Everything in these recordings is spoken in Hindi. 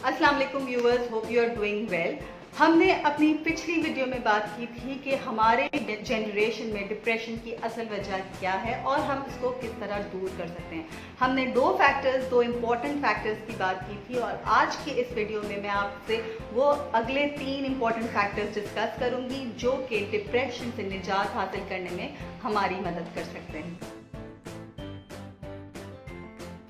अस्सलाम वालेकुम viewers, hope you are doing well. हमने अपनी पिछली वीडियो में बात की थी कि हमारे जनरेशन में डिप्रेशन की असल वजह क्या है और हम इसको किस तरह दूर कर सकते हैं। हमने दो इम्पॉर्टेंट फैक्टर्स की बात की थी और आज की इस वीडियो में मैं आपसे वो अगले 3 इम्पॉर्टेंट फैक्टर्स डिस्कस करूंगी जो कि डिप्रेशन से निजात हासिल करने में हमारी मदद कर सकते हैं।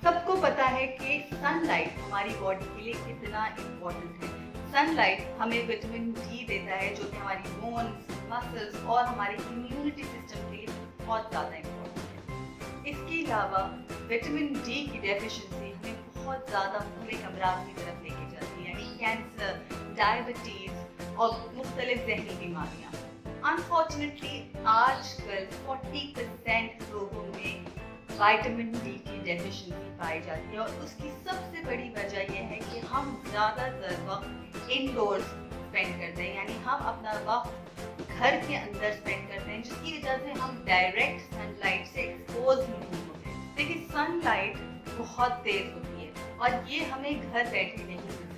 सबको पता है कि सनलाइट हमारी बॉडी के लिए कितना इम्पोर्टेंट है। सनलाइट हमें विटामिन डी देता है जो कि हमारी बोन्स, मसल्स और हमारे इम्यूनिटी सिस्टम के लिए बहुत ज़्यादा इम्पोर्टेंट है। इसके अलावा विटामिन डी की डेफिशिएंसी हमें बहुत ज़्यादा बुरे अमराज की तरफ लेके जाती है, यानी कैंसर, डायबिटीज़ और मुख्तलिफ ज़हनी बीमारियाँ। अनफॉर्चुनेटली आजकल 40% लोगों में विटामिन डी की डेफिशिएंसी पाई जाती है और उसकी सबसे बड़ी वजह यह है कि हम ज़्यादातर वक्त इंडोर्स स्पेंड करते हैं, यानी हम अपना वक्त घर के अंदर स्पेंड करते हैं, जिसकी वजह से हम डायरेक्ट सनलाइट से एक्सपोज नहीं होते। देखिए, सनलाइट बहुत तेज होती है और ये हमें घर बैठे नहीं मिल सकती।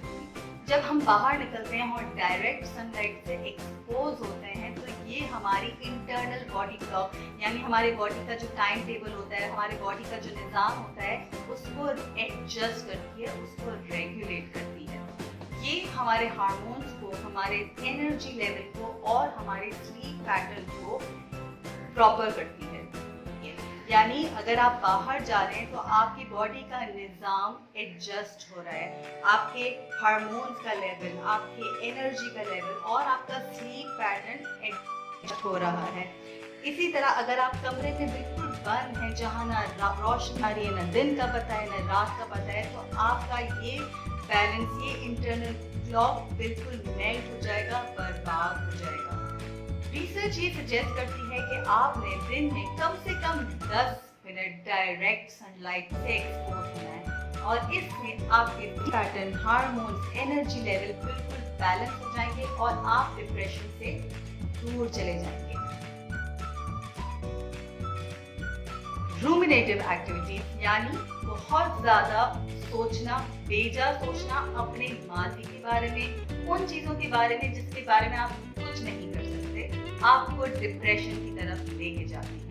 जब हम बाहर निकलते हैं और डायरेक्ट सनलाइट से एक्सपोज होते हैं तो ये हमारी इंटरनल बॉडी क्लॉक, यानी हमारे बॉडी का जो टाइम टेबल होता है, हमारे बॉडी का जो निज़ाम होता है, उसको एडजस्ट करती है, उसको रेगुलेट करती है। ये हमारे हार्मोन्स को, हमारे एनर्जी लेवल को और हमारे स्लीप पैटर्न को प्रॉपर करती है। यानी अगर आप बाहर जा रहे हैं तो आपकी बॉडी का निज़ाम एडजस्ट हो रहा है, आपके हार्मोन्स का लेवल, आपके एनर्जी का लेवल और आपका स्लीप पैटर्न एडजस्ट हो रहा है। इसी तरह अगर आप कमरे में बिल्कुल बंद हैं, जहाँ ना रोशनी आ रही है, ना दिन का पता है, ना रात का पता है, तो आपका ये बैलेंस, ये इंटरनल क्लॉक बिल्कुल मेल्ट हो जाएगा, बर्बाद हो जाएगा। रिसर्च ये सजेस्ट करती है कि आपने दिन में कम से कम 10 मिनट डायरेक्ट सनलाइट से एक्सपोज होना है और इसमें आपके पैटर्न, हार्मोन्स, एनर्जी लेवल बिल्कुल बैलेंस हो जाएंगे और आप डिप्रेशन से दूर चले जाएंगे। रूमिनेटिव एक्टिविटीज, यानी बहुत ज्यादा सोचना, बेजा सोचना अपने माजी के बारे में, उन चीजों के बारे में जिसके बारे में आप कुछ नहीं कर सकते, आपको डिप्रेशन की तरफ लेके जाती है।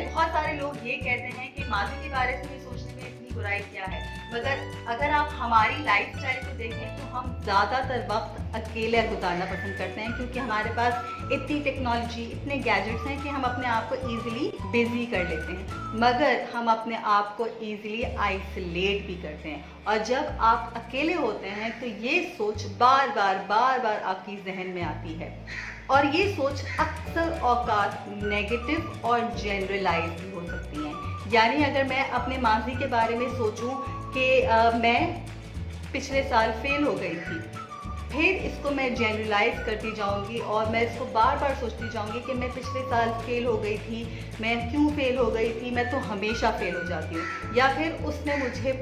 बहुत सारे लोग ये कहते हैं कि माजी के बारे में सोचने में इतनी बुराई क्या है, मगर अगर आप हमारी लाइफस्टाइल को देखें तो हम ज़्यादातर वक्त अकेले गुजारना पसंद करते हैं, क्योंकि हमारे पास इतनी टेक्नोलॉजी, इतने गैजेट्स हैं कि हम अपने आप को ईजिली बिजी कर लेते हैं, मगर हम अपने आप को ईजिली आइसोलेट भी करते हैं। और जब आप अकेले होते हैं तो ये सोच बार बार आपकी जहन में आती है और ये सोच अक्सर औकात नेगेटिव और जनरलाइज भी हो सकती हैं। यानी अगर मैं अपने माजी के बारे में सोचूं कि मैं पिछले साल फेल हो गई थी, फिर इसको मैं जनरलाइज करती जाऊंगी और मैं इसको बार बार सोचती जाऊंगी कि मैं पिछले साल फेल हो गई थी, मैं क्यों फेल हो गई थी, मैं तो हमेशा फेल हो जाती हूँ, या फिर उसने मुझे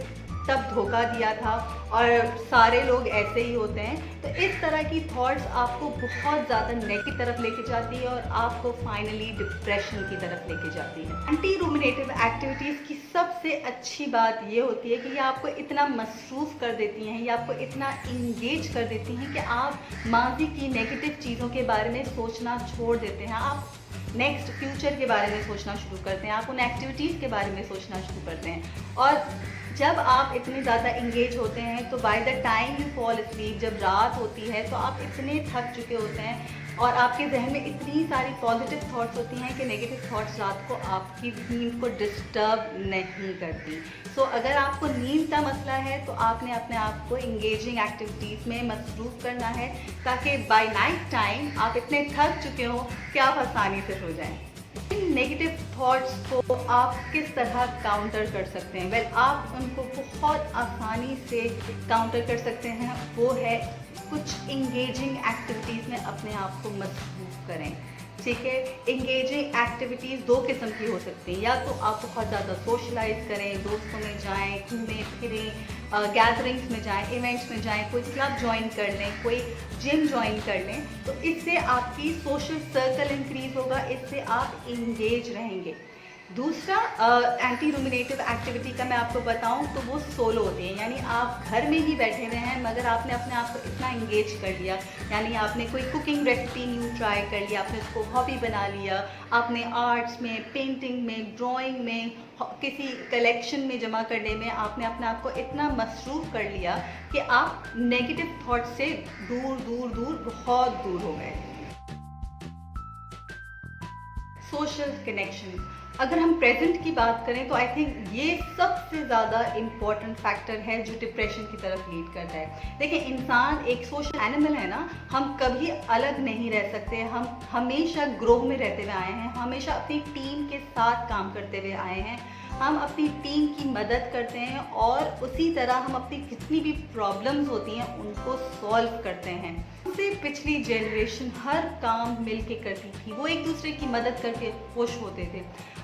तब धोखा दिया था और सारे लोग ऐसे ही होते हैं। तो इस तरह की थॉट्स आपको बहुत ज़्यादा नेगेटिव तरफ लेके जाती है और आपको फाइनली डिप्रेशन की तरफ लेके जाती है। एंटी रूमिनेटिव एक्टिविटीज़ की सबसे अच्छी बात ये होती है कि ये आपको इतना मसरूफ़ कर देती हैं, ये आपको इतना इंगेज कर देती हैं कि आप माजी की नेगेटिव चीज़ों के बारे में सोचना छोड़ देते हैं, आप नेक्स्ट फ्यूचर के बारे में सोचना शुरू करते हैं, आप उन एक्टिविटीज़ के बारे में सोचना शुरू करते हैं। और जब आप इतने ज़्यादा इंगेज होते हैं तो by the time you fall asleep, जब रात होती है तो आप इतने थक चुके होते हैं और आपके जहन में इतनी सारी पॉजिटिव थॉट्स होती हैं कि नेगेटिव थॉट्स रात को आपकी नींद को डिस्टर्ब नहीं करती। सो अगर आपको नींद का मसला है तो आपने अपने आप को इंगेजिंग एक्टिविटीज़ में मसरूफ़ करना है ताकि बाय नाइट टाइम आप इतने थक चुके हो कि आप आसानी से सो जाएं। इन नेगेटिव थॉट्स को आप किस तरह काउंटर कर सकते हैं? आप उनको बहुत आसानी से काउंटर कर सकते हैं, वो है कुछ इंगेजिंग एक्टिविटीज़ में अपने आप को मसरूफ़ करें। ठीक है, इंगेजिंग एक्टिविटीज़ दो किस्म की हो सकती हैं, या तो आप बहुत ज़्यादा सोशलाइज करें, दोस्तों में जाएं, घूमें फिरें, गैदरिंग्स में जाएं, इवेंट्स में जाएं, कोई क्लब ज्वाइन कर लें, कोई जिम ज्वाइन कर लें, तो इससे आपकी सोशल सर्कल इंक्रीज होगा, इससे आप इंगेज रहेंगे। दूसरा एंटी रूमिनेटिव एक्टिविटी का मैं आपको बताऊं तो वो सोलो होती है, यानी आप घर में ही बैठे हुए हैं मगर आपने अपने आप को इतना इंगेज कर लिया, यानी आपने कोई कुकिंग रेसिपी न्यू ट्राई कर लिया, आपने उसको हॉबी बना लिया, आपने आर्ट्स में, पेंटिंग में, ड्राइंग में, किसी कलेक्शन में जमा करने में आपने अपने आप को इतना मसरूफ़ कर लिया कि आप नेगेटिव थॉट से दूर दूर दूर बहुत दूर हो गए। सोशल कनेक्शन, अगर हम प्रेजेंट की बात करें तो आई थिंक ये सबसे ज़्यादा इम्पॉर्टेंट फैक्टर है जो डिप्रेशन की तरफ लीड करता है। देखिए, इंसान एक सोशल एनिमल है ना, हम कभी अलग नहीं रह सकते, हम हमेशा ग्रोह में रहते हुए आए हैं, हमेशा अपनी टीम के साथ काम करते हुए आए हैं, हम अपनी टीम की मदद करते हैं और उसी तरह हम अपनी जितनी भी प्रॉब्लम्स होती हैं उनको सॉल्व करते हैं। उससे पिछली जनरेशन हर काम मिल के करती थी, वो एक दूसरे की मदद करके खुश होते थे।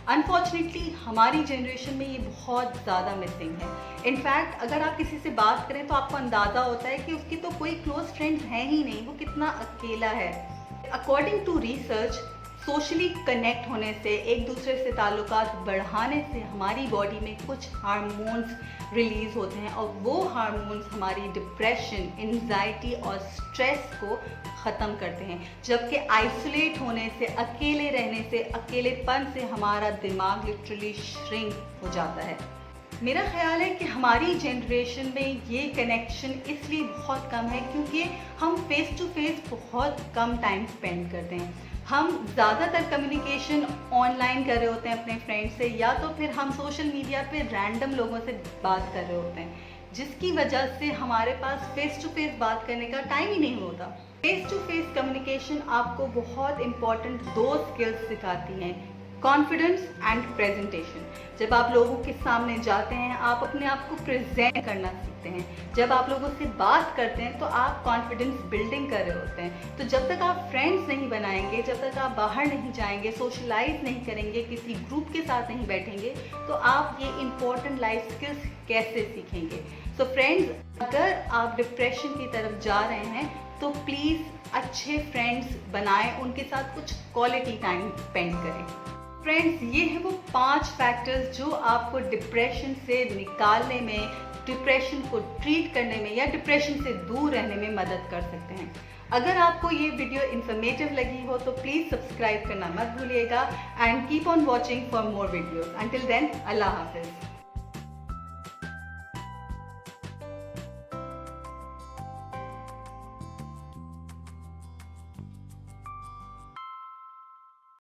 अनफॉर्चुनेटली हमारी जनरेशन में ये बहुत ज़्यादा मिसिंग है। इनफैक्ट अगर आप किसी से बात करें तो आपको अंदाज़ा होता है कि उसकी तो कोई क्लोज फ्रेंड्स हैं ही नहीं, वो कितना अकेला है। According to research, socially connect होने से, एक दूसरे से ताल्लुकात बढ़ाने से हमारी बॉडी में कुछ हार्मोन्स रिलीज़ होते हैं और वो हार्मोन्स हमारी डिप्रेशन, एंजाइटी और स्ट्रेस को ख़त्म करते हैं। जबकि आइसोलेट होने से, अकेले रहने से, अकेलेपन से हमारा दिमाग लिटरली श्रिंक हो जाता है। मेरा ख्याल है कि हमारी जनरेशन में ये कनेक्शन इसलिए बहुत कम है क्योंकि हम फेस टू फेस बहुत कम टाइम स्पेंड करते हैं। हम ज़्यादातर कम्युनिकेशन ऑनलाइन कर रहे होते हैं अपने फ्रेंड से, या तो फिर हम सोशल मीडिया पे रैंडम लोगों से बात कर रहे होते हैं, जिसकी वजह से हमारे पास फेस टू फेस बात करने का टाइम ही नहीं होता। फेस टू फेस कम्युनिकेशन आपको बहुत इंपॉर्टेंट 2 स्किल्स सिखाती हैं, कॉन्फिडेंस एंड प्रेजेंटेशन। जब आप लोगों के सामने जाते हैं आप अपने आप को प्रेजेंट करना सीखते हैं। जब आप लोगों से बात करते हैं तो आप कॉन्फिडेंस बिल्डिंग कर रहे होते हैं। तो जब तक आप फ्रेंड्स नहीं बनाएंगे, जब तक आप बाहर नहीं जाएंगे, सोशलाइज नहीं करेंगे, किसी ग्रुप के साथ नहीं बैठेंगे, तो आप ये इम्पोर्टेंट लाइफ स्किल्स कैसे सीखेंगे। सो फ्रेंड्स, अगर आप डिप्रेशन की तरफ जा रहे हैं तो प्लीज़ अच्छे फ्रेंड्स बनाएं, उनके साथ कुछ क्वालिटी टाइम स्पेंड करें। फ्रेंड्स, ये है वो 5 फैक्टर्स जो आपको डिप्रेशन से निकालने में, डिप्रेशन को ट्रीट करने में या डिप्रेशन से दूर रहने में मदद कर सकते हैं। अगर आपको ये वीडियो इन्फॉर्मेटिव लगी हो तो प्लीज़ सब्सक्राइब करना मत भूलिएगा and keep on watching for more videos. Until then, अल्लाह हाफिज़।